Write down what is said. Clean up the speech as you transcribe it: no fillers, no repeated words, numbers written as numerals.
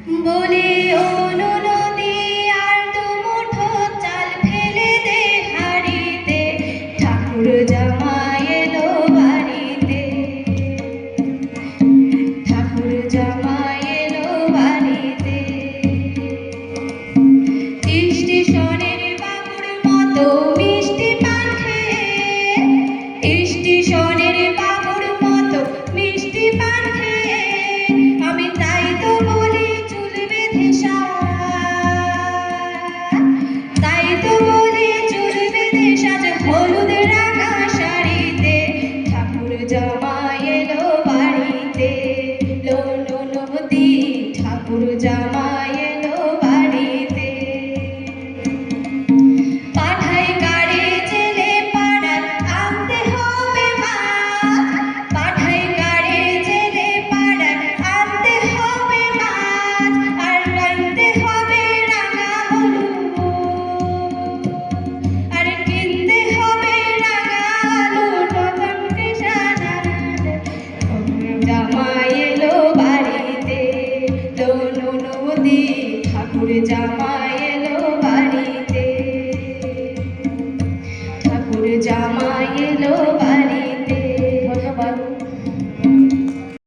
বলি ও নদী আর দু মুঠো চাল ফেলে দে হাড়িতে, ঠাকুর জামাই এলো বাড়িতে, ঠাকুর জামাই এলো বাড়িতে। স্টেশনের বাবুর মতো মিষ্টি পান খেয়ে, স্টেশনের বাবুর মতো মিষ্টি পান খেয়ে, আমি তাই তো বলি চুল বেঁধে তাই তো বলি চুল বেঁধে সাজ হলুদ রাঙা শাড়িতে, ঠাকুর জামাই এলো বাড়িতে, লো লো নদী ঠাকুর জামাই এলো বাড়িতে। পাঠাই গাড়ি জেলে পাড়ায় আনতে হবে মাছ, পাঠাই গাড়ি জেলে পাড়ায় আনতে হবে মাছ, আর আনতে হবে রাঙা হলুদ, আর কিনতে হবে রাঙা আলু, নতুন কৃষাণা জামাই এলো বাড়িতে, লো নদী ঠাকুর জামাই